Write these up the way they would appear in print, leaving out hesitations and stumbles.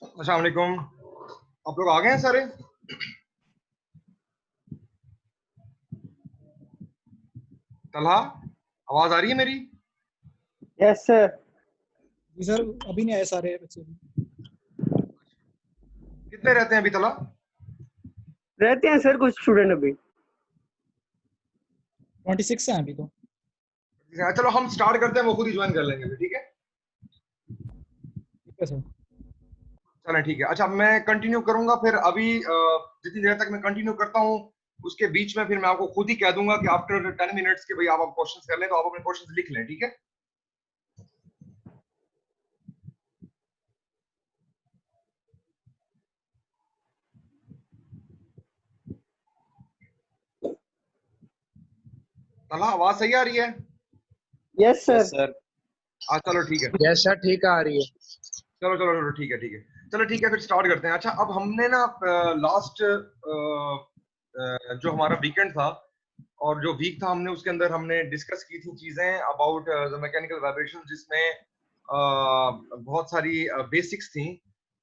अस्सलाम वालेकुम। आप लोग आ गए हैं सारे? तलहा, आवाज आ रही है मेरी? Yes sir. जी सर, अभी नहीं आए सारे बच्चे। कितने रहते हैं अभी तलहा? रहते हैं सर कुछ स्टूडेंट अभी। 26 हैं अभी तो। चलो हम स्टार्ट करते हैं, वो खुद ही ज्वाइन कर लेंगे फिर, ठीक है? ठीक है सर। चलें ठीक है। अच्छा, मैं कंटिन्यू करूंगा फिर अभी जितनी देर तक मैं कंटिन्यू करता हूँ उसके बीच में फिर मैं आपको खुद ही कह दूंगा कि आफ्टर 10 मिनट्स के भाई आप क्वेश्चंस कर लें, तो आप अपने क्वेश्चंस लिख लें, ठीक है? तलहा, आवाज सही आ रही है? Yes sir. चलो ठीक है। यस सर, ठीक आ रही है। चलो चलो चलो ठीक है ठीक है। चलो ठीक है, फिर स्टार्ट करते हैं। अच्छा, अब हमने ना लास्ट जो हमारा वीकेंड था और जो वीक था, हमने उसके अंदर हमने डिस्कस की थी चीजें अबाउट द मैकेनिकल वाइब्रेशन, जिसमें बहुत सारी बेसिक्स थी।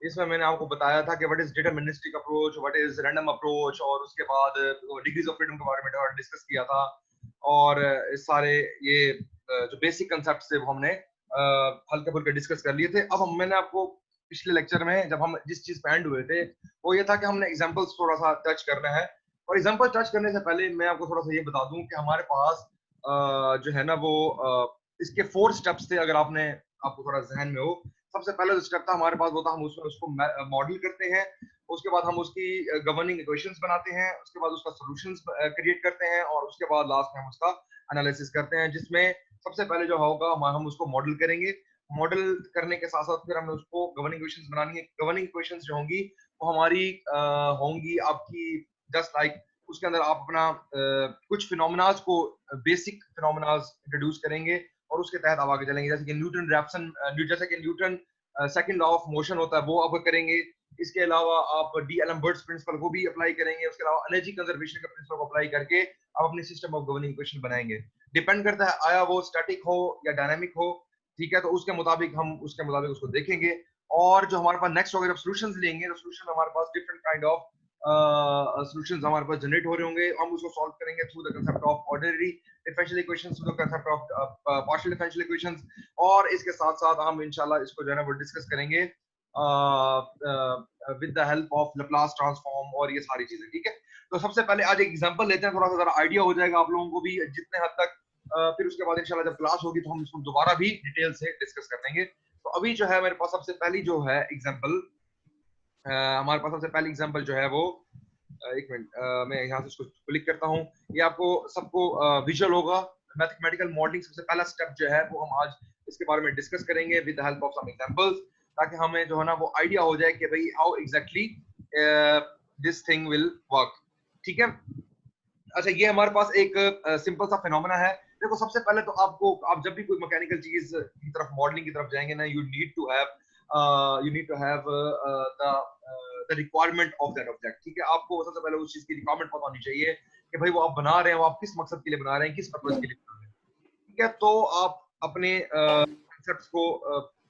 इसमें मैंने आपको बताया था कि what is deterministic approach, what is random approach, और उसके बाद डिग्रीज ऑफ फ्रीडम के बारे में डिस्कस किया था। और इस सारे ये जो बेसिक कंसेप्ट थे वो हमने हल्के फुल्के डिस्कस कर लिए थे। अब मैंने आपको पिछले लेक्चर में जब हम जिस चीज पे एंड हुए थे वो ये था कि हमने एग्जांपल्स थोड़ा सा टच करना है। और एग्जांपल टच करने से पहले मैं आपको थोड़ा सा ये बता दूं कि हमारे पास जो है ना वो इसके 4 स्टेप्स थे, अगर आपको थोड़ा जहन में हो। सबसे पहला जो स्टेप था हमारे पास वो था, हम उसमें उसको मॉडल करते हैं। उसके बाद हम उसकी गवर्निंग इक्वेशंस बनाते हैं। उसके बाद उसका सॉल्यूशंस क्रिएट करते हैं और उसके बाद लास्ट में हम उसका एनालिसिस करते हैं, जिसमें सबसे पहले जो होगा हम उसको मॉडल करेंगे। मॉडल करने के साथ साथ फिर हमें उसको गवर्निंग इक्वेशंस बनानी है। गवर्निंग इक्वेशंस जो होंगी वो हमारी होंगी आपकी जस्ट लाइक उसके अंदर आप अपना कुछ फिनोमेनाज को, बेसिक फिनोमेनाज इंट्रोड्यूस करेंगे और उसके तहत आप आगे चलेंगे। जैसे कि न्यूटन रैप्सन, जैसे कि Newton second law of motion होता है वो आप करेंगे। इसके अलावा आप डी एलम्बर्ट्स प्रिंसिपल को भी अप्लाई करेंगे। उसके अलावा एनर्जी कंजर्वेशन का प्रिंसिपल को अप्लाई करके आप अपनी सिस्टम ऑफ गवर्निंग इक्वेशन बनाएंगे। डिपेंड करता है आया वो स्टैटिक हो या डायनामिक हो, ठीक है? तो उसके मुताबिक हम उसको देखेंगे। और जो हमारे पास नेक्स्ट होगा, जब सॉल्यूशंस लेंगे तो सॉल्यूशन हमारे पास डिफरेंट काइंड ऑफ सॉल्यूशंस हमारे पास जनरेट हो रहे होंगे। हम उसको सॉल्व करेंगे through the concept of ordinary differential equations, through the concept of partial differential equations. और इसके साथ साथ हम इंशाल्लाह इसको जो है ना वो डिस्कस करेंगे with the help of Laplace transform और ये सारी चीजें, ठीक है? तो सबसे पहले आज एक एग्जांपल लेते हैं, थोड़ा सा जरा आइडिया हो जाएगा आप लोगों को भी जितने हद तक। फिर उसके बाद इंशाल्लाह जब क्लास होगी तो हम इसको दोबारा भी डिटेल से डिस्कस कर लेंगे। तो अभी जो है मेरे पास सबसे पहली जो है एग्जांपल, हमारे पास सबसे पहली एग्जांपल जो है वो एक मिनट, मैं यहाँ से इसको क्लिक करता हूँ। ये आपको सबको विजुअल होगा। मैथमेटिकल मॉडलिंग सबसे पहला स्टेप जो है वो हम आज इसके बारे में डिस्कस करेंगे with the help of some examples, ताकि हमें जो है ना वो आइडिया हो जाए कि भाई how exactly this thing will work, ठीक है? अच्छा, ये हमारे पास एक सिंपल सा फिनोमेना है। देखो, सबसे पहले तो आप जब भी कोई मैकेनिकल चीज की तरफ, मॉडलिंग की तरफ जाएंगे ना, you need to have the requirement of that object, ठीक है? आपको सबसे पहले उस चीज की रिक्वायरमेंट पता होनी चाहिए कि भाई वो आप बना रहे हैं, वो आप किस मकसद के लिए बना रहे हैं, किस पर्पज के लिए बना रहे हैं, ठीक है? तो आप अपने कॉन्सेप्ट्स को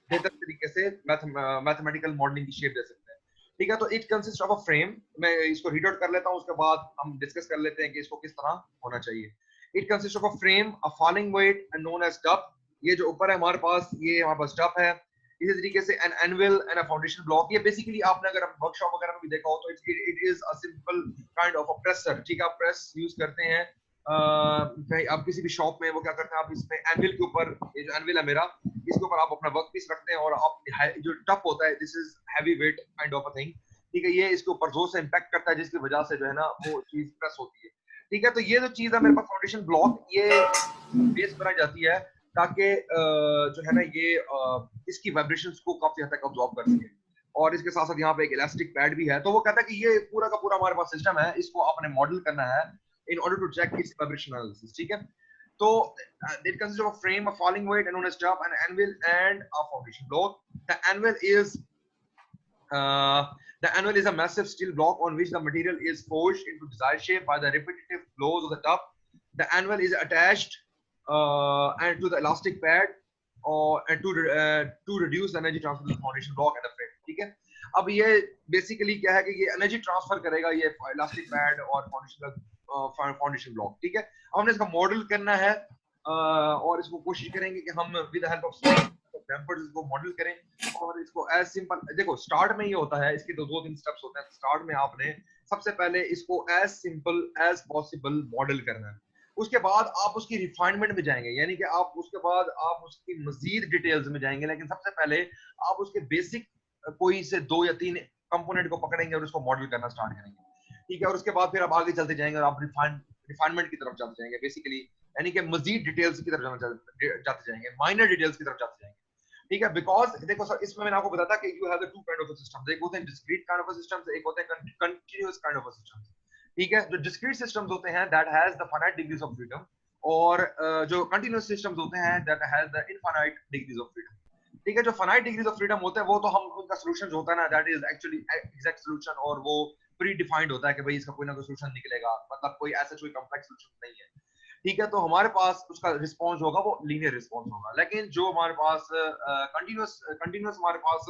बेहतर तरीके से मैथमेटिकल मॉडलिंग की शेप दे सकते हैं, ठीक है? तो it consist of a frame. मैं इसको रीड आउट कर लेता हूँ, उसके बाद हम डिस्कस कर लेते हैं कि इसको किस तरह होना चाहिए। It consist of a frame, a falling weight and known as tup. ये जो ऊपर है हमारे पास, ये हमारे पास टप है। इसी तरीके से an annual and a foundation block. ये बेसिकली आपने अगर वर्कशॉप वगैरह में भी देखा हो तो it is a simple kind of a pressure, ठीक है? आप प्रेस यूज करते हैं आप किसी भी शॉप में, वो क्या करते हैं, आप इसमें एनविल के ऊपर, ये जो एनविल है मेरा, इसके ऊपर आप अपना वर्क पीस रखते हैं और आप जो टप होता है, this is heavy weight kind of a thing, ठीक है? ये इसके ऊपर जोर से इंपैक्ट करता है, जिसकी वजह से जो है ना वो चीज प्रेस होती है, ठीक है? तो ये जो चीज है मेरे पास फाउंडेशन ब्लॉक, ये बेस बनाई जाती है ताकि जो है ना ये इसकी वाइब्रेशंस को काफी हद तक अब्सॉर्ब कर सके। और इसके साथ साथ यहाँ पे एक इलास्टिक पैड भी है। तो वो कहता है कि ये पूरा का पूरा हमारे पास सिस्टम है, इसको आपने मॉडल करना है in order to check its vibration analysis, ठीक है? तो it consists of a frame, a falling weight, and known as top, an anvil, and a foundation block. The anvil is a massive steel block on which the material is forged into desired shape by the repetitive blows of the top. The anvil is attached and to the elastic pad and to reduce the energy transfer to the foundation block and the frame, ठीक है? अब ये basically क्या है कि ये energy transfer करेगा ये इलास्टिक पैड और फाउंडेशन ब्लॉक, ठीक है। अब हमने इसका मॉडल करना है और इसको कोशिश करेंगे कि हम with the help of dampers इसको मॉडल करें और इसको एज सिंपल, देखो स्टार्ट में ये होता है, इसके दो तीन स्टेप्स होते हैं। स्टार्ट में आपने सबसे पहले इसको as simple as possible model करना है, उसके बाद आप उसकी रिफाइनमेंट में जाएंगे, यानी कि आप उसके बाद आप उसकी मजीद डिटेल्स में जाएंगे, लेकिन सबसे पहले आप उसके बेसिक कोई से 2 या 3 कंपोनेंट को पकड़ेंगे और उसको मॉडल करना स्टार्ट करेंगे, ठीक है। और उसके बाद फिर आप आगे चलते जाएंगे और आप रिफाइनमेंट की तरफ जाते जाएंगे बेसिकली, यानी कि मजीद डिटेल्स की तरफ जाते जाएंगे, माइनर डिटेल्स की तरफ जाते जाएंगे, ठीक है। बिकॉज देखो सर, इसमें मैंने आपको बताया था कि you have the two kind of systems, एक होते हैं डिस्क्रीट काइंड ऑफ सिस्टम्स, एक होते हैं कंटीन्यूअस काइंड ऑफ सिस्टम्स, ठीक है। जो डिस्क्रीट सिस्टम्स होते हैं that has the finite degrees of freedom, और जो कंटीन्यूअस सिस्टम्स होते हैं that has the infinite degrees of freedom, ठीक है। जो फाइनाइट डिग्रीज ऑफ फ्रीडम होते हैं वो तो हम उनका सॉल्यूशन होता है ना, that is actually exact solution, और वो प्री डिफाइंड होता है कि भाई इसका कोई ना कोई सॉल्यूशन निकलेगा, मतलब कोई ऐसा कोई कॉम्प्लेक्स सॉल्यूशन नहीं है, ठीक है। तो हमारे पास उसका रिस्पांस होगा वो लीनियर रिस्पांस होगा। लेकिन जो हमारे पास कंटीन्यूअस हमारे पास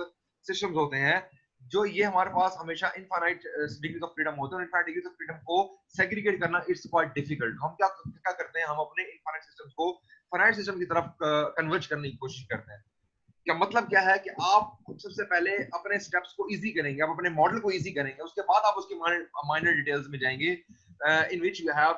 सिस्टम्स होते हैं, जो ये हमारे पास हमेशा इनफाइनाइट डिग्रीज ऑफ फ्रीडम होते हैं, इनफाइनाइट डिग्रीज ऑफ फ्रीडम को सेग्रीगेट करना इट्स क्वाइट डिफिकल्ट। हम क्या करते हैं, हम अपने इनफाइनाइट सिस्टम्स को फाइनाइट सिस्टम की तरफ कन्वर्ज करने की कोशिश करते हैं। क्या मतलब क्या है कि आप सबसे पहले अपने स्टेप्स को इजी करेंगे, आप अपने मॉडल को इजी करेंगे, उसके बाद आप उसके माइनर डिटेल्स में जाएंगे, in which you have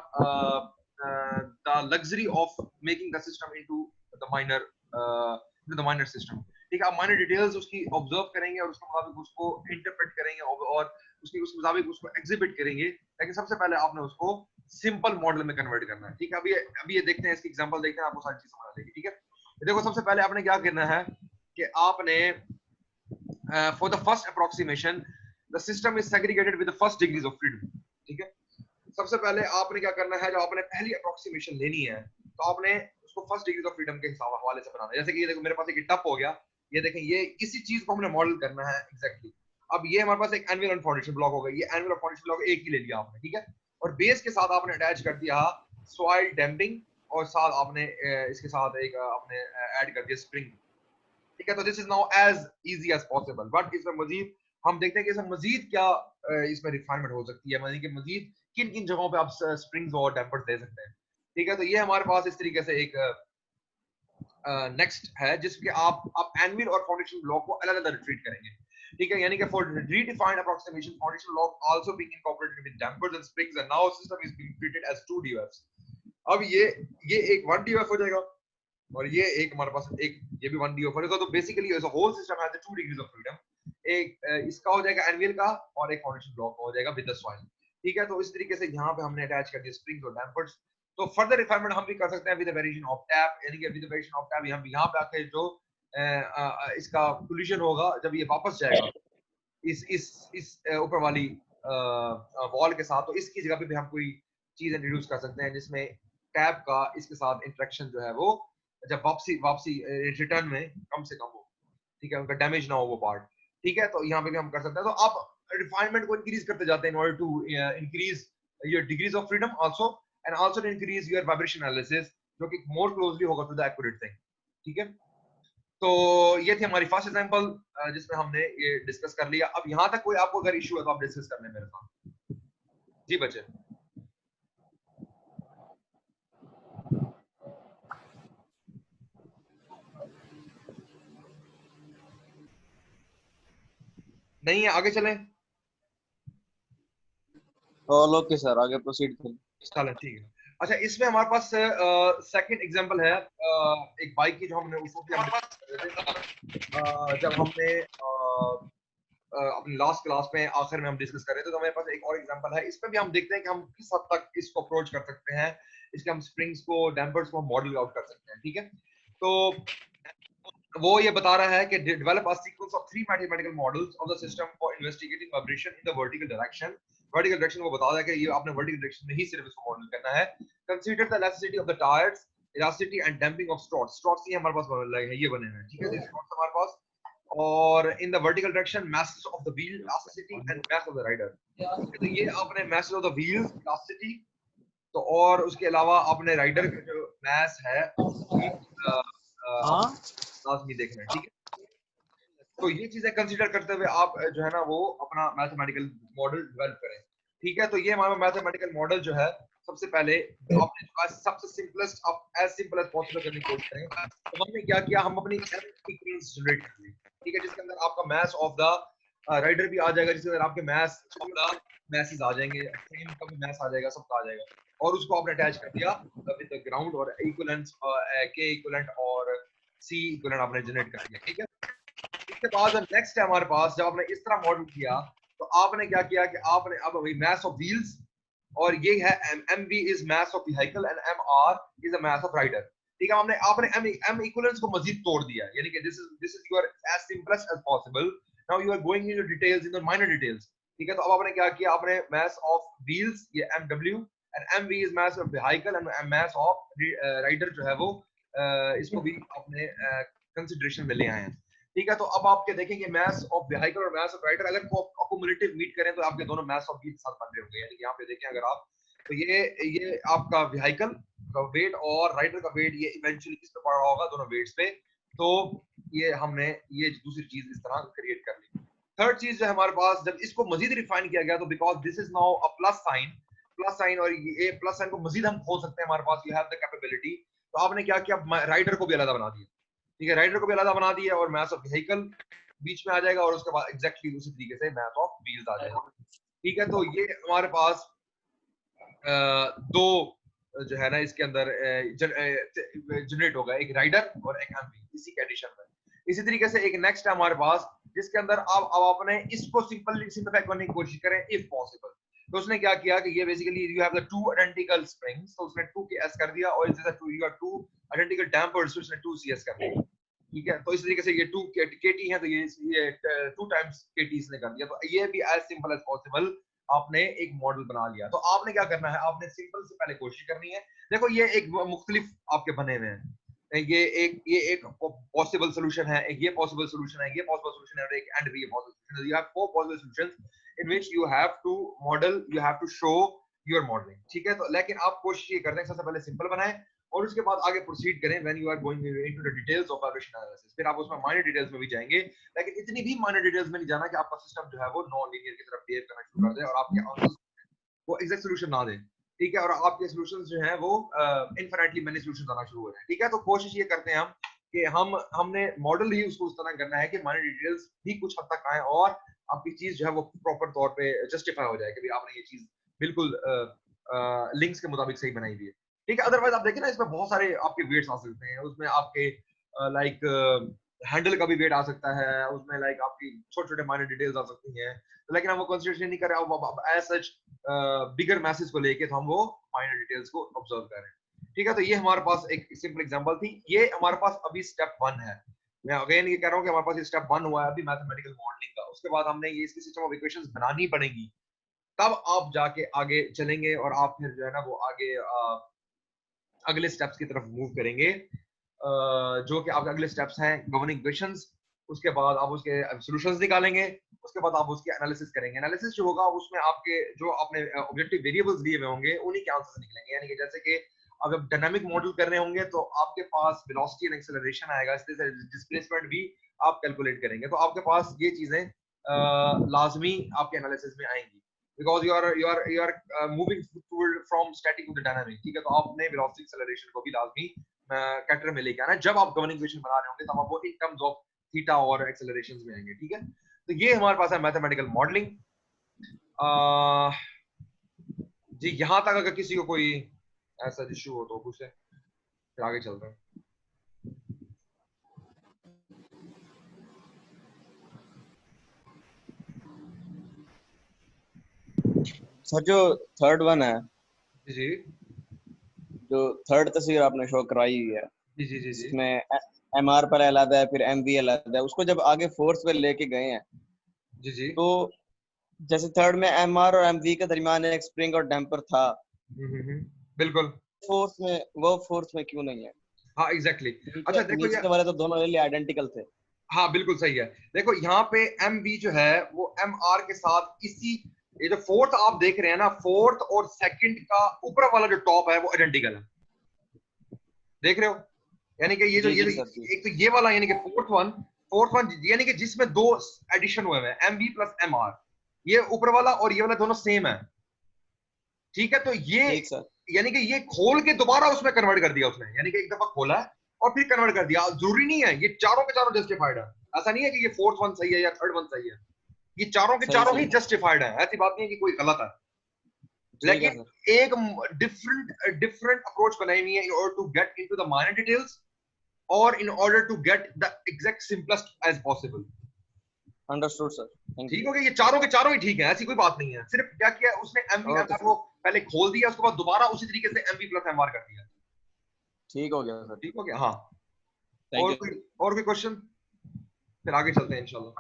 the luxury of making the system into the minor system, ठीक है। आप माइनर डिटेल्स उसकी ऑब्जर्व करेंगे और उसके मुताबिक उसको इंटरप्रेट करेंगे और उसके मुताबिक उसको एग्जिबिट करेंगे, लेकिन सबसे पहले आपने उसको सिंपल मॉडल में कन्वर्ट करना है, ठीक है। अभी ये देखते हैं, इसकी एग्जांपल देखते हैं, आपको सारी चीज समझ आ जाएगी, ठीक है। देखो सबसे पहले आपने क्या करना है कि आपने for the first approximation the system is segregated with the first degrees of freedom, ठीक है। सबसे पहले आपने क्या करना है, जो आपने पहली अप्रोक्सीमेशन लेनी है, तो आपने उसको फर्स्ट डिग्रीज ऑफ फ्रीडम के हिसाब हवाले से बनाना है। जैसे कि ये देखो मेरे पास एक टप हो गया, ये देखें, ये इसी चीज को हमने मॉडल करना है एग्जैक्टली। अब ये हमारे पास एक एनुअल फाउंडेशन ब्लॉक हो गया, ये एनुअल फाउंडेशन ब्लॉक एक ही ले लिया आपने, ठीक है। और बेस के साथ आपने अटैच कर दिया सॉइल डैम्पिंग, और साथ आपने इसके साथ एक आपने ऐड कर दिया स्प्रिंग, ठीक है। तो this is now as easy as possible, but इसमें मजीद हम देखते हैं कि इसमें मजीद क्या इसमें रिफाइनमेंट हो सकती है, मतलब कि मजीद किन किन जगहों पे आप स्प्रिंग्स और डैम्पर्स दे सकते हैं, ठीक है। तो ये हमारे पास इस तरीके से एक नेक्स्ट है, जिसके आप एनुअल और फाउंडेशन ब्लॉक को अलग अलग ट्रीट करेंगे, ठीक है। यानी कि for redefined approximation foundation block also being incorporated with dampers and springs, and now system is being treated as 2 DOFs। अब ये एक 1 DOF हो जाएगा, और ये एक हमारे पास एक ये भी 1 DOF होगा। तो basically as a whole system has 2 degrees of freedom, एक इसका हो जाएगा एनुअल का, और एक फाउंडेशन ब्लॉक हो जाएगा विद द सॉइल, ठीक है। तो इस तरीके से यहाँ पे हमने अटैच कर दिया स्प्रिंग्स और डैम्पर्स। तो फर्दर रिफाइनमेंट हम भी कर सकते हैं with the variation of tap, यानी कि with the variation of tap यहाँ पे आके जो इसका कोलिजन होगा, जब ये वापस जाएगा इस ऊपर वाली वॉल के साथ, तो इसकी जगह पे भी हम कोई चीज इंट्रोड्यूस कर सकते हैं, जिसमें टैप का इसके साथ इंटरेक्शन जो है वो जब वापसी रिटर्न में कम से कम हो, ठीक है, उनका डैमेज ना हो वो पार्ट, ठीक है। तो यहाँ पे भी हम कर सकते हैं। तो आप रिफाइनमेंट को इंक्रीज करते जाते हैं in order to increase your degrees of freedom also, and also to increase your vibration analysis, जो कि मोर क्लोजली होगा टू द एक्यूरेट थिंग, ठीक है। तो ये थी हमारी फर्स्ट एग्जांपल जिसमें हमने ये डिस्कस कर लिया। अब यहाँ तक कोई आपको अगर इशू है तो आप डिस्कस कर लें मेरे साथ। जी बच्चे। नहीं है, आगे चलें। ऑल ओके सर, आगे प्रोसीड करें। चलें, ठीक है। अच्छा, इसमें हमारे पास सेकंड एग्जांपल है एक बाइक की, जो हमने उसको भी जब हमने अपनी लास्ट क्लास में आखिर में हम डिस्कस कर रहे थे, तो हमारे पास एक और एग्जांपल है। इसमें भी हम देखते हैं कि हम किस हद तक इसको अप्रोच कर सकते हैं, इसके हम स्प्रिंग्स को डैम्पर्स को मॉडल आउट कर सकते हैं, ठीक है। तो वो ये बता रहा है कि develop a sequence of 3 mathematical models of the system for investigating vibration in the vertical direction. Vertical direction को बता रहा है कि ये आपने वर्टिकल डायरेक्शन में ही सिर्फ इसको मॉडल करना है। Consider the elasticity of the tyres, elasticity and damping of struts. Struts ये हमारे पास बन रहे हैं, ये बने हैं, ठीक है। स्ट्रॉट्स हमारे पास, और in the vertical direction masses of the wheel elasticity and mass of the rider। तो ये आपने masses of the wheels elasticity, तो और उसके अलावा आपने राइडर का जो mass है लाजमी देखना है, ठीक है। तो ये चीजें कंसीडर करते हुए आप जो है ना वो अपना मैथमेटिकल मॉडल डेवलप करें। ठीक है, तो ये हमारा मैथमेटिकल मॉडल जो है सबसे पहले आपने जो सबसे सिंपलेस्ट आप एज सिंपल एज पॉसिबल करने की कोशिश करें। तो हमने क्या किया, हम अपनी इक्वेशंस जनरेट कर ली। ठीक है, जिसके अंदर आपका मैथ्स ऑफ द राइडर भी आ जाएगा, जिसके अंदर आपके मैथ्स आ जाएंगे, सेम का भी मैथ्स आ जाएगा, सबका आ जाएगा, और उसको आपने अटैच कर दिया विद द ग्राउंड और इक्विवेलेंट के इक्विवेलेंट और सी इक्विवेलेंट आपने जनरेट कर दिया। ठीक है, इसके बाद नेक्स्ट है हमारे पास, जब आपने इस तरह मॉडल किया तो आपने क्या किया कि आपने अब वही मास ऑफ व्हील्स, और ये है mv is mass of vehicle and mr is a mass of rider. ठीक है, आपने m इक्विवेलेंस को मजीद तोड़ दिया, यानी कि this is your as simplest as possible. Now you are going into details, in the minor details. ठीक है, तो अब आपने क्या किया, आपने मास ऑफ व्हील्स ये mw and mv is mass of vehicle and mass of rider जो है वो इसको भी आपने कंसीडरेशन में ले आए हैं। ठीक है, तो अब आपके देखेंगे मास ऑफ व्हीकल और मास ऑफ राइडर अगर अकोमोलेटिव मीट करें तो आपके दोनों मास ऑफ व्हील साथ बन रहे होंगे। यानी कि यहाँ पे देखें अगर आप, तो ये आपका व्हीकल का वेट और राइडर का वेट ये इवेंचुअली किस पे पड़ रहा होगा, दोनों वेट्स पे। तो ये हमने ये दूसरी चीज इस तरह क्रिएट कर ली। थर्ड चीज जो है हमारे पास, जब इसको मजीद रिफाइन किया गया तो because this is now a plus sign और ये प्लस साइन को मजीद हम खोल सकते हैं, हमारे पास यू हैव द कैपेबिलिटी। तो आपने क्या किया, राइडर को भी अलग बना दिया। ठीक है, राइडर को भी अलग बना दिया और मास ऑफ व्हीकल बीच में आ जाएगा और उसके बाद एग्जैक्टली उसी तरीके से मास ऑफ व्हील्स आ जाएगा। ठीक है, तो ये हमारे पास दो जो है ना इसके अंदर जनरेट होगा, एक राइडर और एक एमवी इसी कंडीशन में। इसी तरीके से एक नेक्स्ट है हमारे पास जिसके अंदर अब आपने इसको सिंपलीफाई करने की कोशिश करें इफ पॉसिबल। तो उसने क्या किया कि ये basically you have the two identical springs, तो उसने 2ks कर दिया, और जैसे you have two identical dampers, उसने 2cs कर दिया। ठीक है, तो इस तरीके से ये 2 kt है, तो ये 2 टाइम्स kt इसने कर दिया। तो ये भी एज सिंपल एज पॉसिबल आपने एक मॉडल बना लिया। तो आपने क्या करना है, आपने सिंपल से पहले कोशिश करनी है। देखो ये एक मुख्तलिफ आपके बने हुए हैं, ये एक पॉसिबल सॉल्यूशन है, एक ये पॉसिबल सॉल्यूशन है, ये पॉसिबल सॉल्यूशन है, और एक एंड भी पॉसिबल सॉल्यूशन है। You have 4 possible solutions in which you have to model, you have to show your modelling. ठीक है, तो लेकिन आप कोशिश ये करते हैं सबसे पहले सिंपल बनाएं और उसके बाद आगे प्रोसीड करें when you are going into the details of vibration analysis. फिर आप उसमें माइनर डिटेल्स में भी जाएंगे, लेकिन इतनी भी माइनर डिटेल्स में नहीं जाना कि आपका सिस्टम जो है वो नॉन लीनियर की तरफ बिहेव करना शुरू कर दे और आपके आंसर्स वो एग्जैक्ट सॉल्यूशन ना दे। ठीक है, और आपके सॉल्यूशंस जो हैं वो इनफिनिटली मेनी सॉल्यूशंस आना शुरू हो रहे हैं। ठीक है, तो कोशिश ये करते हैं हम कि हमने मॉडल ही उसको उस तरह करना है कि माइनर डिटेल्स भी कुछ हद तक आए और आपकी चीज जो है वो प्रॉपर तौर पे जस्टिफाई हो जाए कि भाई आपने ये चीज बिल्कुल लिंक्स के मुताबिक सही बनाई हुई है। ठीक है, अदरवाइज आप देखें ना इसमें बहुत सारे आपके वेट्स आ सकते हैं, उसमें आपके लाइक हैंडल का भी वेट आ सकता है, उसमें लाइक आपकी छोटे छोटे माइनर डिटेल्स आ सकती हैं, लेकिन हम वो कंसीडरेशन नहीं कर रहे एज सच बिगर मैसेज को लेके, तो हम वो माइनर डिटेल्स को ऑब्जर्व कर रहे हैं। ठीक है, तो ये हमारे पास एक सिंपल एग्जांपल थी। ये हमारे पास अभी स्टेप 1 है। मैं अगेन ये कह रहा हूँ कि हमारे पास ये स्टेप 1 हुआ है अभी मैथमेटिकल मॉडलिंग का। उसके बाद हमने ये इसकी सिस्टम ऑफ इक्वेशंस बनानी पड़ेगी, तब आप जाके आगे चलेंगे और आप फिर जो है ना वो आगे अगले स्टेप्स की तरफ मूव करेंगे, जो कि आपके अगले स्टेप्स हैं गवर्निंग इक्वेशंस। उसके बाद आप उसके सॉल्यूशंस निकालेंगे, उसके बाद आप उसकी एनालिसिस करेंगे। एनालिसिस जो होगा उसमें आपके जो आपने ऑब्जेक्टिव वेरिएबल्स दिए हुए होंगे उन्हीं के आंसर्स निकलेंगे। यानी कि जैसे कि अगर डायनामिक मॉडल कर रहे होंगे तो आपके पास वेलोसिटी एंड एक्सेलरेशन आएगा, इस तरह से डिस्प्लेसमेंट भी आप कैलकुलेट करेंगे। तो आपके पास ये चीजें लाजमी आपके एनालिसिस में आएंगी, because you are moving from static to the dynamic। ठीक है, तो आपने velocity acceleration को भी लाजमी कैटर में लेके आना है। जब आप गवर्निंग इक्वेशन बना रहे होंगे तब आप वो इन टर्म्स ऑफ थीटा और एक्सेलरेशंस में आएंगे। ठीक है, तो ये हमारे पास है मैथमेटिकल मॉडलिंग। जी यहाँ तक अगर किसी को कोई ऐसा इशू हो तो पूछे, फिर आगे चलते हैं। सर जो थर्ड वन है, जी जो थर्ड तस्वीर आपने शो करवाई हुई है, जी जी जी जी इसमें एमआर पर अलग है, फिर एमवी अलग है, उसको जब आगे फोर्स पे लेके गए हैं, जी जी तो जैसे थर्ड में एमआर और एमवी के दरमियान एक स्प्रिंग और डैम्पर था, बिल्कुल। वो फोर्स में क्यों नहीं है? हाँ एग्जैक्टली। अच्छा देखो नीचे वाले तो दोनों आइडेंटिकल थे। हाँ बिल्कुल सही है। देखो यहाँ पे एम बी जो है वो एम आर के साथ इसी, ये जो फोर्थ आप देख रहे हैं ना, फोर्थ और सेकंड का ऊपर वाला जो टॉप है वो आइडेंटिकल है, देख रहे हो? यानी कि ये जो एक तो ये वाला यानी कि फोर्थ वन फोर्थ वन यानी कि जिसमें दो एडिशन हुए हैं, M B plus M R, ये ऊपर वाला और ये वाला दोनों सेम है, ठीक है। तो ये ठीक सर। यानी कि ये खोल के दोबारा उसमें कन्वर्ट कर दिया उसने, यानी कि एक दफा खोला है और फिर कन्वर्ट कर दिया। जरूरी नहीं है ये चारों के चारों जस्टिफाइड है, ऐसा नहीं है कि ये फोर्थ वन सही है या थर्ड वन सही है, ये चारों के सही चारों सही ही जस्टिफाइड है, ऐसी बात नहीं है कि कोई गलत है। ठीक है लेकिन सर। एक डिफरेंट अप्रोच बनाई हुई है in order to get into the minor details और in order to get the exact simplest as possible. Understood sir, thank ठीक यू। हो गया, ये चारों के चारों ही ठीक है, ऐसी कोई बात नहीं है। सिर्फ क्या किया उसने ओके एमवी सर, को पहले खोल दिया, उसके बाद दोबारा उसी तरीके से एमवी प्लस एमआर कर दिया। ठीक हो गया सर, ठीक हो गया, हाँ। थैंक और यू। कोई क्वेश्चन, फिर आगे चलते हैं इंशाल्लाह।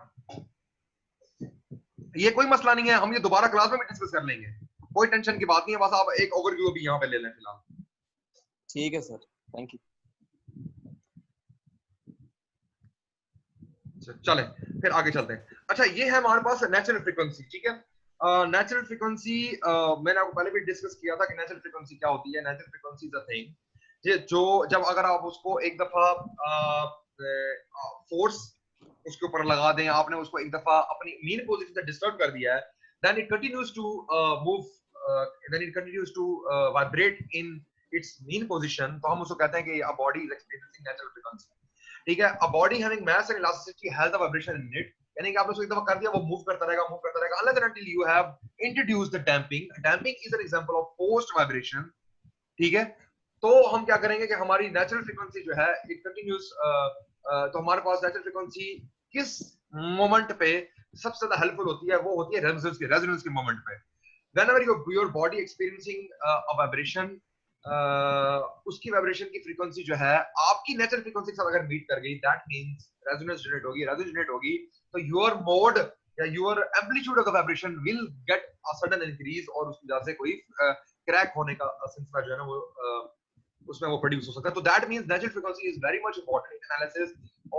ये कोई मसला नहीं है, हम ये दोबारा क्लास में भी डिस्कस कर लेंगे, कोई टेंशन की बात नहीं है, बस आप एक ओवरव्यू अभी यहाँ पे ले लें फिलहाल। ठीक है सर, थैंक यू। चलें फिर आगे चलते हैं। अच्छा, ये है हमारे पास नेचुरल फ्रीक्वेंसी, ठीक है। नेचुरल फ्रीक्वेंसी मैंने आपको पहले भी डिस्कस किया था कि नेचुरल फ्रीक्वेंसी क्या होती है। Natural frequency is a thing जो जब अगर आप उसको एक दफा फोर्स उसके ऊपर लगा दें, आपने उसको एक दफा अपनी मीन पोजीशन से डिस्टर्ब कर दिया है, then it continues to move then it continues to vibrate in its mean position, तो हम उसको कहते हैं कि a body is experiencing natural frequency, ठीक है। a body having mass and elasticity has the vibration in it, यानी कि आपने उसको एक दफा कर दिया, वो मूव करता रहेगा unless and until you have introduced the damping. Damping is an example of forced vibration, ठीक है। तो हम क्या करेंगे कि हमारी नेचुरल फ्रीक्वेंसी जो है इट कंटिन्यूस, तो हमारे पास नेचुरल फ्रीक्वेंसी किस मोमेंट पे सबसे ज्यादा हेल्पफुल होती है, वो होती है रेजोनेंस के मोमेंट पे। whenever your body experiencing a vibration, उसकी वाइब्रेशन की फ्रीक्वेंसी जो है आपकी नेचुरल फ्रीक्वेंसी के साथ अगर मीट कर गई, दैट मींस रेजोनेंस जनरेट होगी, तो योर मोड या your amplitude of the vibration will get a sudden increase, और उसकी वजह से कोई क्रैक होने का सिलसिला जो है ना वो उसमें वो प्रोड्यूस हो सकता है। तो that means natural frequency is very much important in analysis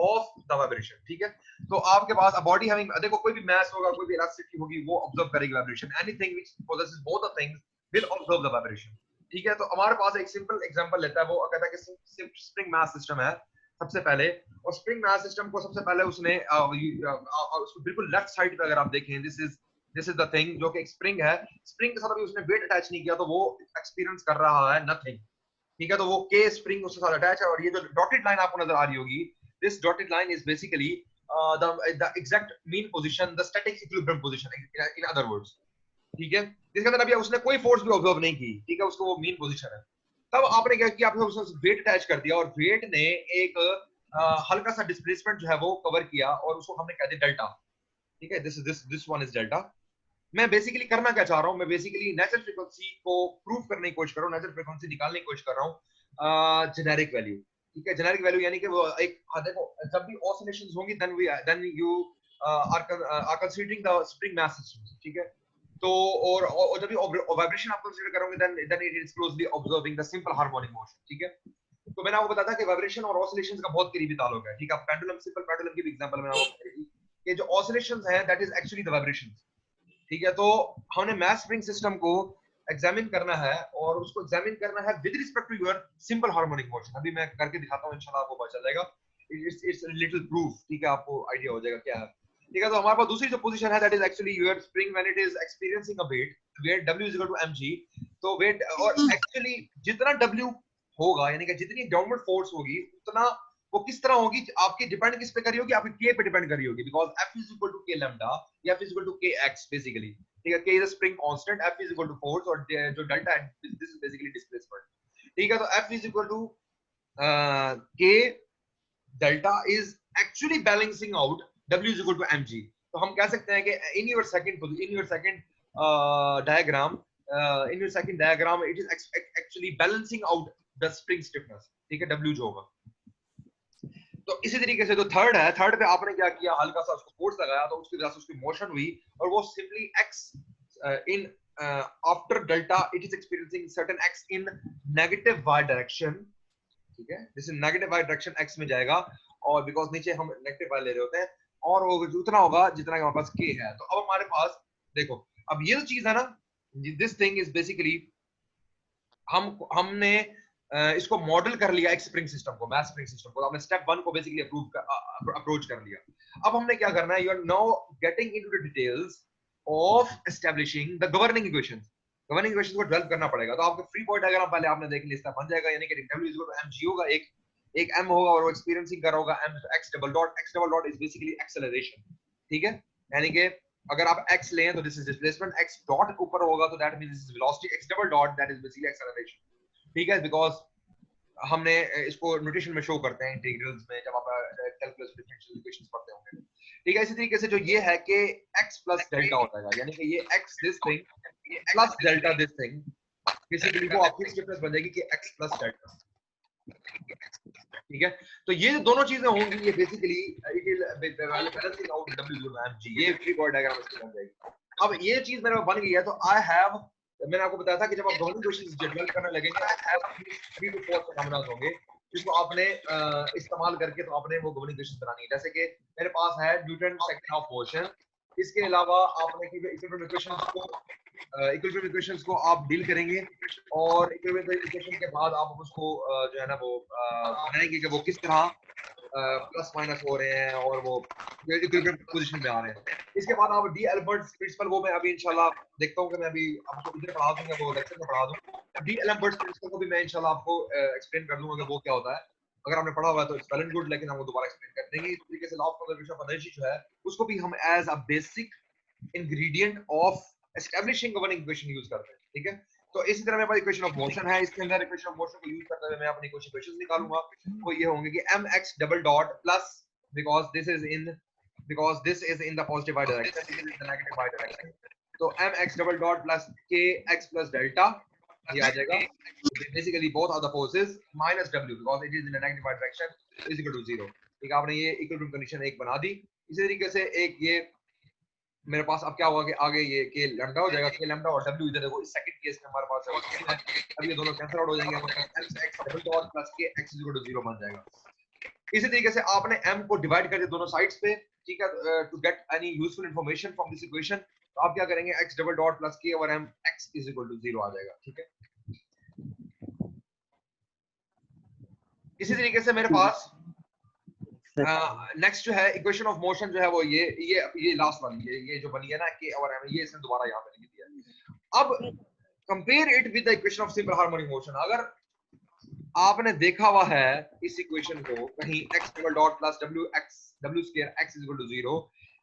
of the vibration, ठीक है। तो आपके पास अ बॉडी हैविंग, देखो कोई भी मास होगा, कोई भी इलास्टिसिटी होगी, वो ऑब्जर्व करेगी vibration, anything which possesses both the things will observe the vibration, ठीक है। तो हमारे पास एक सिंपल एग्जांपल लेता है, वो कहता है कि स्प्रिंग मास सिस्टम है सबसे पहले, और स्प्रिंग मास सिस्टम को सबसे पहले उसने उसको बिल्कुल लेफ्ट साइड पे अगर आप देखें, दिस इज द थिंग जो कि एक स्प्रिंग है, स्प्रिंग के साथ अभी उसने वेट अटैच नहीं किया, तो वो एक्सपीरियंस कर रहा है नथिंग, ठीक है। तो वो के स्प्रिंग उसके साथ अटैच है, और ये जो डॉटेड लाइन आपको नजर आ रही होगी, this dotted line is basically the exact mean position, the static equilibrium position in other words, ठीक है। जिसके अंदर अभी उसने कोई फोर्स भी ऑब्जर्व नहीं की, ठीक है, उसको वो मीन पोजीशन है। तब आपने क्या किया, आपने उसने वेट अटैच कर दिया, और वेट ने एक हल्का सा डिस्प्लेसमेंट जो है वो कवर किया, और उसको हमने कह दिया डेल्टा, ठीक है। This one is delta. मैं बेसिकली करना क्या चाह रहा हूं, मैं बेसिकली नेचुरल फ्रीक्वेंसी को प्रूव करने की कोशिश कर रहा हूं, नेचुरल फ्रीक्वेंसी निकालने की कोशिश कर रहा हूं जेनेरिक वैल्यू, ठीक है। जेनेरिक वैल्यू यानी कि वो एक, देखो जब भी ऑसिलेशंस होंगी then you are considering the spring mass system, ठीक है। तो और जब भी वाइब्रेशन आप कंसीडर करोगे then it is closely observing the simple harmonic motion, ठीक है। तो मैंने आपको बताया था कि वाइब्रेशन और ऑसिलेशंस का बहुत करीबी ताल्लुक है, ठीक है। पेंडुलम, सिंपल पेंडुलम की भी एग्जांपल मैंने आपको, ये जो ऑसिलेशंस हैं that is actually the vibrations, ठीक है। तो हमने मास स्प्रिंग सिस्टम को एग्जामिन करना है, और उसको एग्जामिन करना है with respect to your simple harmonic motion. अभी मैं करके दिखाता हूं, इंशाल्लाह आपको पता चल जाएगा, इट्स लिटिल प्रूफ, ठीक है, आपको आइडिया हो जाएगा क्या है, ठीक है। तो हमारे पास दूसरी जो पोजीशन है that is actually your spring when it is experiencing a weight W is equal to mg। तो वेट, और एक्चुअली जितना W होगा, यानी कि जितनी डाउनवर्ड फोर्स होगी, उतना वो किस तरह होगी, आपकी डिपेंड किस पे करी होगी, आपकी k पे डिपेंड करी होगी, because F is equal to k lambda या F is equal to kx basically, ठीक है। k is a spring constant, F is equal to force, और जो डेल्टा है दिस इज बेसिकली डिस्प्लेसमेंट, ठीक है। तो F is equal to k delta is actually balancing out W is equal to mg। तो हम कह सकते हैं कि in your second diagram it is actually balancing out the spring stiffness, ठीक है, W जो होगा। तो इसी तरीके से जो थर्ड है, थर्ड पे आपने क्या किया, हल्का सा उसको फोर्स लगाया, तो उसकी वजह से उसकी मोशन हुई, और वो simply x in after delta it is experiencing certain x in negative y direction, ठीक है। This is negative y direction x में जाएगा, और बिकॉज़ नीचे हम नेगेटिव y ले रहे होते हैं, और वो उतना होगा जितना हमारे पास k है। तो अब हमारे पास देखो, अब ये जो चीज है ना, दिस थिंग इज बेसिकली हमने इसको मॉडल कर लिया एक स्प्रिंग सिस्टम को, मैथ स्प्रिंग सिस्टम को, तो आपने स्टेप 1 को बेसिकली अप्रोच कर लिया। अब हमने क्या करना है, you are now getting into the details of establishing the governing equations. Governing equations को डेवलप करना पड़ेगा। तो आपके फ्री बॉडी डायग्राम पहले आपने देख लिया, बन जाएगा, यानी कि w is equal to mg होगा, एक m होगा और वो एक्सपीरियंसिंग कर रहा होगा m x double dot is basically acceleration, ठीक है। यानी कि अगर आप x लें तो this is displacement, x dot ऊपर होगा तो that means this is velocity, x double dot that is basically acceleration, ठीक है। बिकॉज हमने इसको नोटेशन में शो करते हैं इंटीग्रल्स में जब आप कैलकुलस डिफरेंशियल इक्वेशंस पढ़ते होंगे, ठीक है। इसी तरीके से जो ये है कि x प्लस डेल्टा हो जाएगा, यानी कि ये x this thing plus delta this thing, basically वो आपकी स्टिफनेस बन जाएगी कि x प्लस डेल्टा, ठीक है। तो ये दोनों चीजें होंगी, ये basically it will balancing out w/mg, ये फ्री बॉडी डायग्राम इसकी बन जाएगी। अब ये चीज मेरे बन गई है, तो आई हैव, मैंने आपको बताया था कि जब आप गवर्निंग इक्वेशंस डेवलप करने लगेंगे, आई हैव 3 to 4 फिनोमेना होंगे जिसको आपने इस्तेमाल करके तो आपने वो गवर्निंग इक्वेशंस बनानी है। जैसे कि मेरे पास है न्यूटन सेकंड ऑफ मोशन, इसके अलावा आपने इक्विलिब्रियम इक्वेशंस को आप डील करेंगे, और इक्विलिब्रियम इक्वेशन के बाद आप उसको जो है ना वो बनाएंगे कि वो किस तरह प्लस माइनस हो रहे हैं और वो इक्विलिब्रियम पोजीशन में आ रहे हैं। इसके बाद आप डी एल्बर्ट्स प्रिंसिपल, वो मैं अभी इंशाल्लाह देखता हूं कि मैं अभी आपको इधर पढ़ा दूंगा, वो लेक्चर में पढ़ा दूं। डी एल्बर्ट्स प्रिंसिपल को भी मैं इंशाल्लाह आपको एक्सप्लेन कर दूंगा कि वो क्या होता है। अगर आपने पढ़ा हुआ है तो इट्स वेल एंड गुड, लेकिन हम वो दोबारा एक्सप्लेन कर देंगे। इस तरीके से law of conservation of energy जो है उसको भी हम as a basic ingredient of establishing governing equation use करते हैं, ठीक है। तो इसी तरह मेरे पास इक्वेशन ऑफ मोशन है, इसके अंदर इक्वेशन ऑफ मोशन को यूज करते हुए मैं अपनी कुछ इक्वेशंस निकालूंगा। वो ये होंगे कि mx double dot plus, because this is in the positive y direction, this is in the negative y direction, तो mx double dot plus kx plus delta ये आ जाएगा, basically both are the forces minus w because it is in the negative y direction is equal to 0, ठीक है। आपने ये equilibrium condition एक बना दी। इसी तरीके से एक ये मेरे पास अब क्या होगा कि आगे ये के लैम्डा हो जाएगा, के लैम्डा और w इधर देखो इस सेकंड केस में हमारे पास है, अब ये दोनों कैंसिल आउट हो जाएंगे, हमारे पास mx double dot plus k x equal to 0 बन जाएगा। इसी तरीके से आपने m को डिवाइड कर दिया दोनों साइड्स पे, ठीक है, to get any useful information from this equation, तो आप क्या करेंगे, x double dot plus k over m x is equal to 0 आ जाएगा, ठीक है। इसी तरीके से मेरे पास नेक्स्ट जो है इक्वेशन ऑफ मोशन जो है वो ये लास्ट वाली ये जो बनी है ना k ओवर m, ये इसने दोबारा यहाँ पे लिख दिया। अब compare it with the equation of simple harmonic motion. अगर आपने देखा हुआ है इस इक्वेशन को कहीं x double dot plus w square x is equal to 0,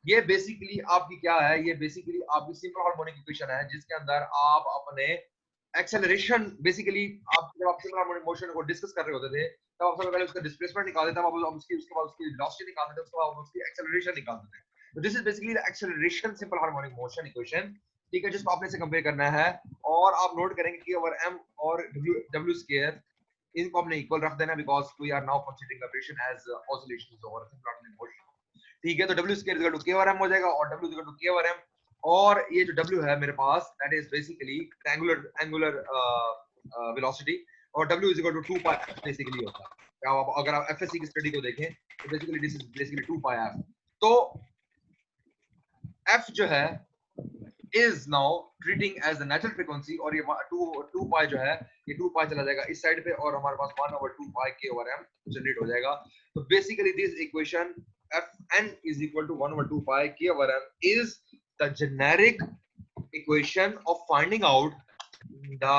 ये बेसिकली आपकी क्या है, ये बेसिकली आपकी सिंपल हार्मोनिक इक्वेशन है जिसके अंदर आप अपने एक्सेलरेशन, बेसिकली आप जब आप सिंपल हार्मोनिक मोशन को डिस्कस कर रहे होते थे तब आप सबसे पहले उसका डिस्प्लेसमेंट निकालते थे, तब आप उसके बाद उसकी वेलोसिटी निकालते थे, उसके बाद उसकी एक्सेलरेशन निकालते थे। तो this is basically the acceleration simple harmonic motion equation, ठीक है, जिसको आपने से कंपेयर करना है। और आप नोट करेंगे कि ओवर m और w स्क्वायर इनको हमने इक्वल रख देना because we are now considering vibration as oscillations over simple harmonic motion, ठीक है। तो w square is equal to k over m हो जाएगा और w is equal to k over m, और ये जो w है मेरे पास that is basically angular velocity, और w is equal to 2 pi basically होता है। अब अगर आप एफएससी की स्टडी को देखें तो basically this is basically 2 pi f, तो f जो है is now treating as the natural frequency, और ये 2 पाई जो है ये 2 पाई चला जाएगा इस साइड पे और हमारे पास 1/2 पाई k ओवर m जनरेट हो जाएगा। तो basically this equation fn is equal to 1/2 pi k over m is the generic equation of finding out the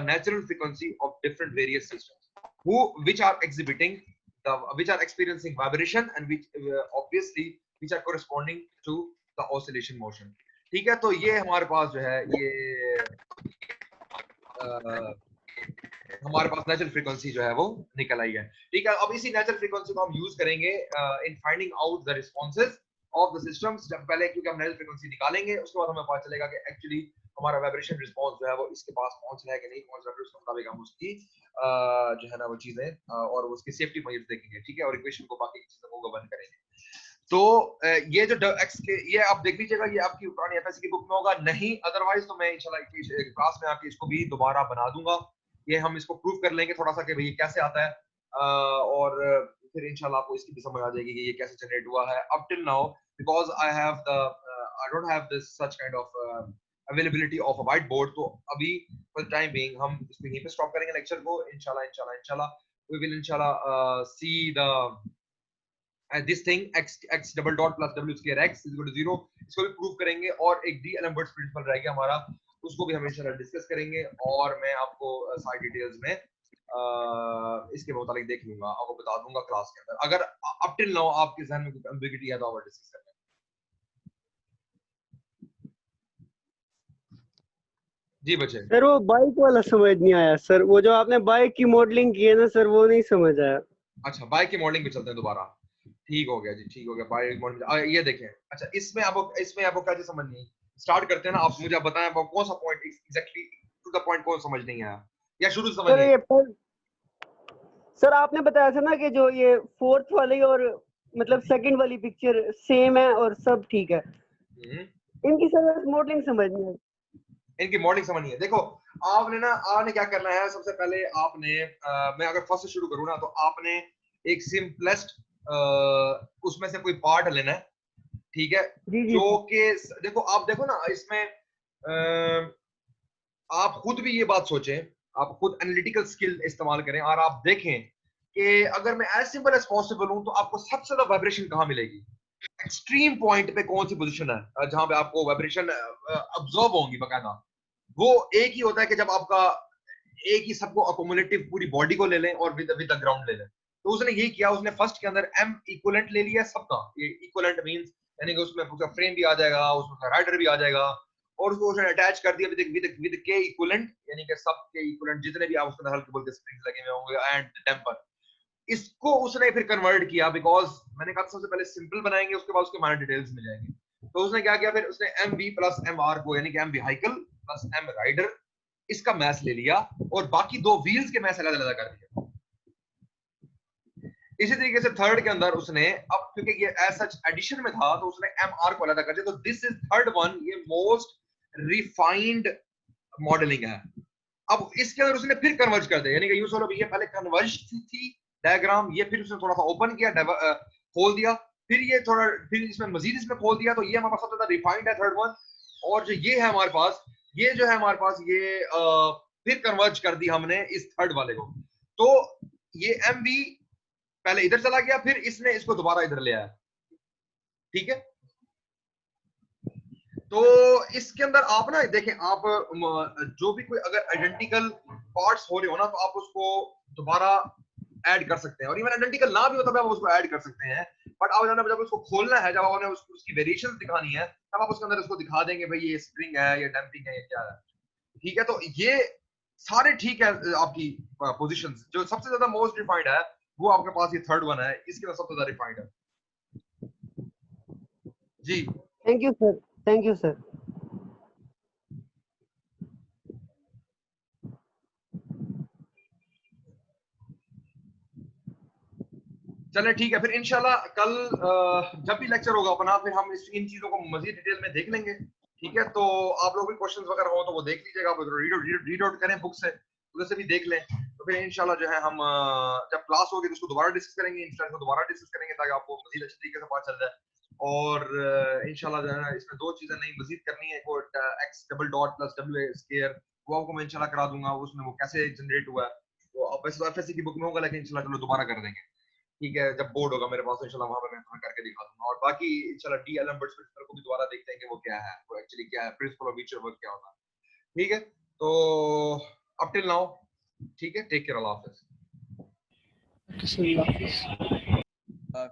natural frequency of different various systems which are experiencing vibration and which obviously which are corresponding to the oscillation motion, ठीक है। तो ये हमारे पास जो है ये हमारे पास natural frequency जो है वो निकल आई है, ठीक है। अब इसी नेचुरल फ्रीक्वेंसी को हम यूज करेंगे in finding out the responses of the systems. जब पहले क्योंकि हम नेचुरल फ्रीक्वेंसी निकालेंगे उसके बाद हमें पता चलेगा कि एक्चुअली हमारा वाइब्रेशन रिस्पांस जो है वो इसके पास पहुंच रहा है कि नहीं पहुंच रहा है, फिर उसके मुताबिक हम उसकी जो है ना वो चीजें और उसकी सेफ्टी मेजर्स देखेंगे, ठीक है, और इक्वेशन को बाकी चीजों को गवर्न करेंगे। तो ये जो x के ये आप देख लीजिएगा, ये आपकी पुरानी एफएससी की बुक में होगा, नहीं अदरवाइज तो मैं इंशाल्लाह क्लास में आके इसको भी दोबारा बना दूंगा, ये हम इसको प्रूव कर लेंगे थोड़ा सा कि भाई कैसे आता है, और फिर इंशाल्लाह आपको इसकी भी समझ आ जाएगी कि ये कैसे जनरेट हुआ है। Up till now because I don't have this such kind of availability of a white board. तो अभी फॉर द टाइम बीइंग हम इसको यहीं पे स्टॉप करेंगे लेक्चर को। इंशाल्लाह वी विल इंशाल्लाह see the this thing x double dot plus w square x is equal to 0, इसको भी प्रूव करेंगे। और एक डीएलएम्बर्ट्स प्रिंसिपल रह गया हमारा, उसको भी हम इंशाल्लाह डिस्कस करेंगे। और मैं आपको सारी डिटेल्स में इसके मुताबिक देख लूंगा, आपको बता दूंगा क्लास के अंदर। अगर अप टिल नाउ आपके जहन में कोई एम्बिग्यूटी है तो आप डिस्कस करें। जी बच्चे। सर वो बाइक वाला समझ नहीं आया सर, वो जो आपने बाइक की मॉडलिंग की है ना सर, वो नहीं समझ आया। अच्छा, बाइक की मॉडलिंग पे चलते हैं दोबारा। ठीक हो गया जी, ठीक हो गया। बाइक मॉडलिंग ये देखें। अच्छा, इसमें आपको क्या चीज समझ नहीं, स्टार्ट करते हैं ना। आप मुझे बताएं आपको कौन सा point exactly to the point कौन समझ नहीं आया, या शुरू से समझ सर नहीं ये सर आपने बताया था ना कि जो ये फोर्थ वाली और मतलब सेकंड वाली पिक्चर सेम है और सब ठीक है, आई? इनकी सर मॉडलिंग समझ नहीं आई। इनकी मॉडलिंग समझ नहीं है। देखो आपने क्या करना है, सबसे पहले आपने मैं अगर फर्स्ट से शुरू करूँ ना, तो आपने एक सिंपलेस्ट उसमें से कोई पार्ट लेना है, ठीक है। जी जी जो कि देखो, आप देखो ना इसमें आप खुद भी ये बात सोचें, आप खुद एनालिटिकल स्किल इस्तेमाल करें और आप देखें कि अगर मैं एज सिंपल एज पॉसिबल हूं तो आपको सबसे ज्यादा वाइब्रेशन कहाँ मिलेगी, एक्सट्रीम पॉइंट पे कौन सी पोजीशन है जहां पे आपको वाइब्रेशन अब्जॉर्ब होंगी बकायदा। वो एक ही होता है कि जब आपका एक ही सबको अकोमुलेटिव पूरी बॉडी को ले लें और विद ग्राउंड ले लें। तो उसने यही किया, उसने फर्स्ट के अंदर एम इक्विवेलेंट ले लिया सबका। ये इक्विवेलेंट मींस यानी कि उसमें उसका फ्रेम भी आ जाएगा, उसमें राइडर भी आ जाएगा, और उसको उसने अटैच कर दिया विद के इक्विवेलेंट, यानी कि सब के इक्विवेलेंट जितने भी आप उसके अंदर हल्के फुल्के स्प्रिंग्स लगे हुए होंगे एंड टेम्पर। इसको उसने फिर कन्वर्ट किया, बिकॉज मैंने कहा सबसे पहले सिंपल बनाएंगे, उसके बाद उसके माइनर डिटेल्स में जाएंगे। तो उसने क्या किया, फिर उसने M V plus M R को, यानी कि M vehicle plus M rider, इसका मैथ ले लिया और बाकी दो व्हील्स के मैथ अलग अलग कर दिया। इसी तरीके से थर्ड के अंदर उसने, अब क्योंकि ये एज सच एडिशन में था, तो उसने एम आर को अलग कर दिया। तो दिस इज थर्ड वन, ये मोस्ट रिफाइंड मॉडलिंग है। अब इसके अंदर उसने फिर कन्वर्ज कर दिया, यानी कि यूं समझो ये पहले कन्वर्ज थी डायग्राम, ये फिर उसने थोड़ा सा ओपन किया, खोल दिया, फिर ये थोड़ा, फिर इसमें मजीद इसमें खोल दिया। तो ये हमारे पास सबसे ज्यादा रिफाइंड है थर्ड वन। और जो ये है हमारे पास, ये जो है हमारे पास, ये फिर कन्वर्ज कर दी हमने इस थर्ड वाले को। तो ये एम बी पहले इधर चला गया, फिर इसने इसको दोबारा इधर ले आया, ठीक है। तो इसके अंदर आप ना देखें, आप जो भी कोई अगर आइडेंटिकल पार्ट्स हो रहे हो ना, तो आप उसको दोबारा ऐड कर सकते हैं, और इवन आइडेंटिकल ना भी हो तब आप उसको ऐड कर सकते हैं। बट आप जब उसको खोलना है, जब आपने उसकी वेरिएशंस दिखानी है, तब आप उसके अंदर उसको दिखा देंगे भाई ये स्प्रिंग है, ये डंपिंग है, ये क्या है, ठीक है। तो ये सारे ठीक है आपकी पोजीशंस। जो सबसे ज्यादा मोस्ट रिफाइंड है वो आपके पास ये थर्ड वन है, इसके अंदर सबसे ज्यादा रिफाइंड है जी। Thank you sir, thank you sir. चले ठीक है, फिर इंशाल्लाह कल जब भी लेक्चर होगा अपना, फिर हम इन चीजों को मजीद डिटेल में देख लेंगे, ठीक है। तो आप लोग भी क्वेश्चंस वगैरह हो तो वो देख लीजिएगा, आप रीड आउट करें बुक से, उधर से भी देख लें। तो फिर इंशाल्लाह जो है हम जब क्लास होगी तो उसको दोबारा डिस्कस करेंगे, इंशाल्लाह को दोबारा डिस्कस करेंगे, ताकि आपको मजीद अच्छे तरीके से पता चल जाए। और इंशाल्लाह जो है ना, इसमें दो चीजें नहीं मजीद करनी है, x double dot plus W square, वो आपको मैं इंशाल्लाह करा दूंगा, उसमें वो कैसे जनरेट हुआ है। तो अब वैसे तो एफएससी की बुक में होगा, लेकिन इंशाल्लाह चलो दोबारा कर देंगे, ठीक है। जब बोर्ड होगा मेरे पास तो इंशाल्लाह वहां पे मैं करके दिखा दूंगा। और बाकी इंशाल्लाह डी एलम्बर्ट्स प्रिंसिपल को भी दोबारा देखते हैं कि वो क्या है, वो एक्चुअली क्या है, प्रिंसिपल ऑफ फीचर वर्क क्या होता है, ठीक है। तो अप टिल नाउ, ठीक है, टेक केयर, अल्लाह हाफिज़। Okay, so, हाँ,